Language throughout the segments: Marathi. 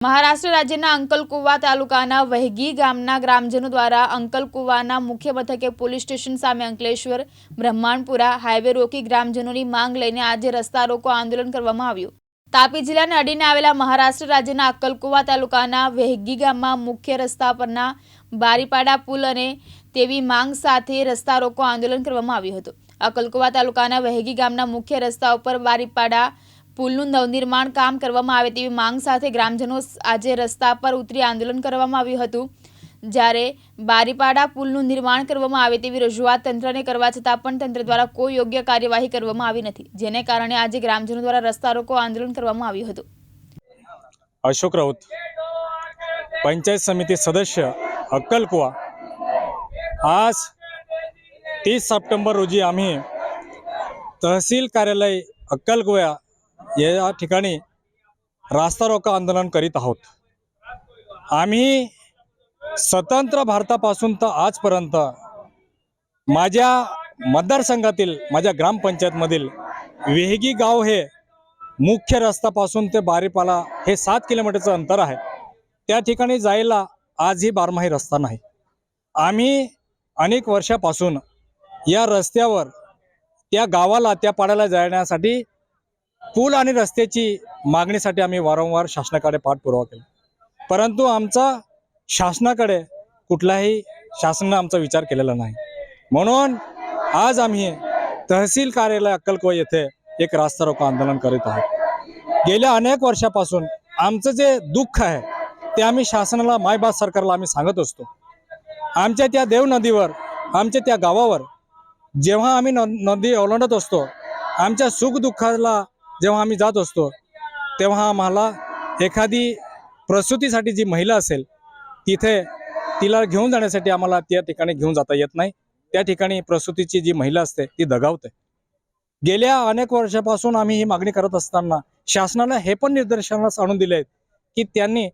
મહારાષ્ટ્ર રાજ્યના અંકલકુવા તાલુકાના વહેગી ગામના ગ્રામજનો દ્વારા અંકલકુવાના મુખ્ય મથકે પોલીસ સ્ટેશન સામે અંકલેશ્વર બ્રહ્માંડપુરા હાઈવે રોકી ગ્રામજનોની માંગ લઈને આજે રસ્તા રોકો આંદોલન કરવામાં આવ્યું। તાપી જિલ્લાને અડીને આવેલા મહારાષ્ટ્ર રાજ્યના અંકલકુવા તાલુકાના વહેગી ગામમાં મુખ્ય રસ્તા પરના બારીપાડા પુલ અને તેવી માંગ સાથે રસ્તા રોકો આંદોલન કરવામાં આવ્યું હતું। અંકલકુવા તાલુકાના વહેગી ગામના મુખ્ય રસ્તા ઉપર બારીપાડા પુલનું નવનિર્માણ કામ કરવામાં આવે તેવી માંગ સાથે ગ્રામજનો આજે રસ્તા પર ઉતરી આંદોલન કરવામાં આવ્યું હતું। જ્યારે બારીપાડા પુલનું નિર્માણ કરવામાં આવે તેવી રજૂઆત તંત્રને કરવા છતાં પણ તંત્ર દ્વારા કોઈ યોગ્ય કાર્યવાહી કરવામાં આવી નથી, જેને કારણે આજે ગ્રામજનો દ્વારા રસ્તા રોકો આંદોલન કરવામાં આવ્યું હતું। अशोक राऊत, पंचायत समिती सदस्य अक्कलकुवा। आज 30 सप्टेंबर रोजी आम्ही तहसील कार्यालय अक्कलकुवा या ठिकाणी रास्ता रोको आंदोलन करीत आहोत। आम्ही स्वतंत्र भारतापासून तर आजपर्यंत माझ्या मतदारसंघातील माझ्या ग्रामपंचायतमधील वेहगी गाव हे मुख्य रस्त्यापासून ते बारीपाला हे 7 किलोमीटरचं अंतर आहे। त्या ठिकाणी जायला आजही बारमाही रस्ता नाही। आम्ही अनेक वर्षापासून या रस्त्यावर त्या गावाला त्या पाड्याला जाण्यासाठी पूल आणि रस्त्याची मागणीसाठी आम्ही वारंवार शासनाकडे पाठपुरावा केला, परंतु आमचा शासनाकडे कुठलाही शासनाने आमचा विचार केलेला नाही। म्हणून आज आम्ही तहसील कार्यालय अक्कलकुवा येथे एक रास्ता रोको आंदोलन करीत आहोत। गेल्या अनेक वर्षापासून आमचं जे दुःख आहे ते आम्ही शासनाला मायबाप सरकारला आम्ही सांगत असतो। आमच्या त्या देव नदीवर आमच्या त्या गावावर जेव्हा आम्ही नदी ओलांडत असतो, आमच्या सुख दुःखाला जेव्हा आम्ही जात असतो तेव्हा आम्हाला एखादी प्रसूतीसाठी जी महिला असेल तिथे तिला घेऊन जाण्यासाठी आम्हाला त्या ठिकाणी घेऊन जाता येत नाही। त्या ठिकाणी प्रसूतीची जी महिला असते ती दगावते। गेल्या अनेक वर्षापासून आम्ही ही मागणी करत असताना शासनाला हे पण निदर्शनास आणून दिले की त्यांनी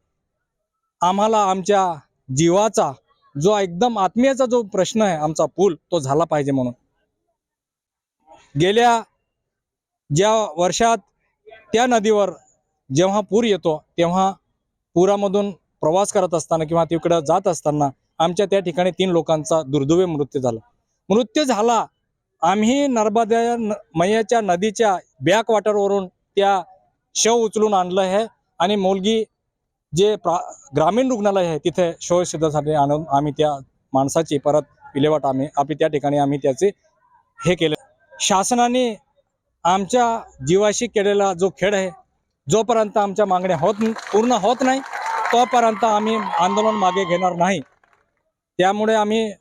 आम्हाला आमच्या जीवाचा जो एकदम आत्मीयचा जो प्रश्न आहे आमचा पूल तो झाला पाहिजे म्हणून। गेल्या ज्या वर्षात त्या नदीवर जेव्हा पूर येतो तेव्हा पुरामधून प्रवास करत असताना किंवा तिकडे जात असताना आमच्या त्या ठिकाणी 3 लोकांचा दुर्दैवी मृत्यू झाला। आम्ही नर्मदा मैयाच्या नदीच्या बॅक वॉटरवरून त्या शव उचलून आणलं आहे आणि मुलगी जे ग्रामीण रुग्णालय आहे तिथे शव सिद्धसाठी आणून आम्ही त्या माणसाची परत विल्हेवाट आम्ही त्या ठिकाणी आम्ही त्याचे हे केले। शासनाने आमच्या जीवाशी केलेला जो खेळ आहे, जोपर्यंत आमच्या मागण्या पूर्ण होत नाही तोपर्यंत आम्ही आंदोलन मागे घेणार नाही। त्यामुळे आम्ही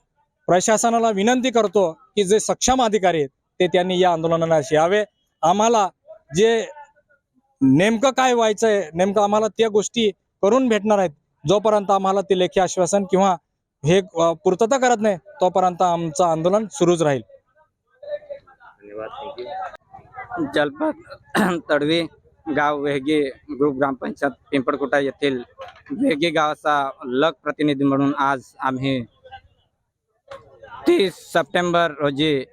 प्रशासनाला विनंती करतो की जे सक्षम अधिकारी आहेत ते त्यांनी या आंदोलनाला यावे। आम्हाला जे नेमकं काय व्हायचं आहे नेमकं आम्हाला त्या गोष्टी करून भेटणार आहेत। जोपर्यंत आम्हाला ते लेखी आश्वासन किंवा हे पूर्तता करत नाही तोपर्यंत आमचं आंदोलन सुरूच राहील। जलपत तडवी गाव वेहगी ग्रुप ग्रामपंचायत पिंपळकुटा येथील वेहगी गावाचा लोकप्रतिनिधी म्हणून आज आम्ही 30 सप्टेंबर रोजी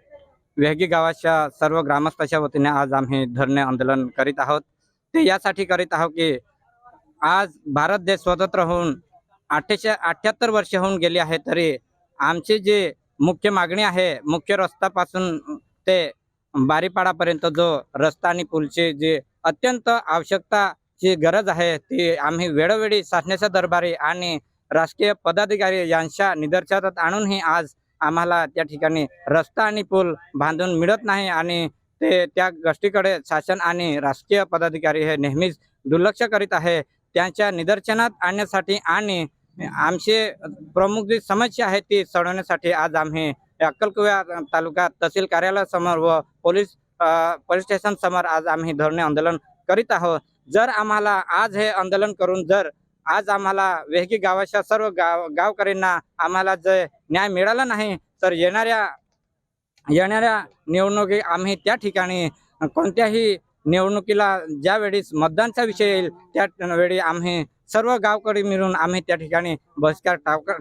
वेहगी गावाच्या सर्व ग्रामस्थांच्या वतीने आज आम्ही धरणे आंदोलन करीत आहोत। ते यासाठी करीत आहोत की आज भारत देश स्वतंत्र होऊन 78 वर्ष होऊन गेली आहे, तरी आमची जी मुख्य मागणी आहे मुख्य रस्त्यापासून ते बारीपाडापर्यंत जो रस्ता आणि पुलची जी अत्यंत आवश्यकताची गरज आहे ती आम्ही वेळोवेळी शासनाच्या दरबारी आणि राजकीय पदाधिकारी यांच्या निदर्शनात आणूनही आज आम्हाला त्या ठिकाणी रस्ता आणि पूल बांधून मिळत नाही आणि ते त्या गोष्टीकडे शासन आणि राजकीय पदाधिकारी हे नेहमीच दुर्लक्ष करीत आहे। त्यांच्या निदर्शनात आणण्यासाठी आणि आमची प्रमुख जी समस्या आहे ती सोडवण्यासाठी आज आम्ही अक्कलकुवा तालुका तहसील कार्यालयासमोर व पोलीस स्टेशन समोर आज आम्ही धरणे आंदोलन करीत आहोत। जर आम्हाला आज हे आंदोलन करून जर आज आम्हाला वेहगी गावाच्या सर्व गावकऱ्यांना आम्हाला जर न्याय मिळाला नाही तर येणाऱ्या निवडणुकी आम्ही त्या ठिकाणी कोणत्याही निवडणुकीला ज्या वेळेस मतदानचा विषय येईल त्या वेळी आम्ही सर्व गावकरी मिळून आम्ही त्या ठिकाणी बहिष्कार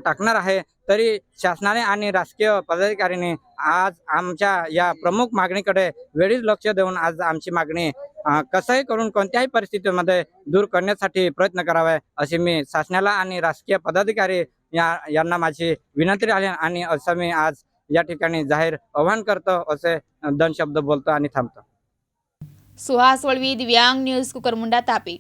टाकणार आहे। तरी शासनाने आणि राजकीय पदाधिकाऱ्यांनी आज आमच्या या प्रमुख मागणीकडे वेळीच लक्ष देऊन आज आमची मागणी कसंही करून कोणत्याही परिस्थितीमध्ये दूर करण्यासाठी प्रयत्न करावे असे मी शासनाला आणि राजकीय पदाधिकारी यांना माझी विनंती आहे आणि असं मी आज या ठिकाणी जाहीर आवाहन करतो असे 2 शब्द बोलतो आणि थांबतो. सुहास वळवी, दिव्यांग न्यूज, कुकरमुंडा, तापी.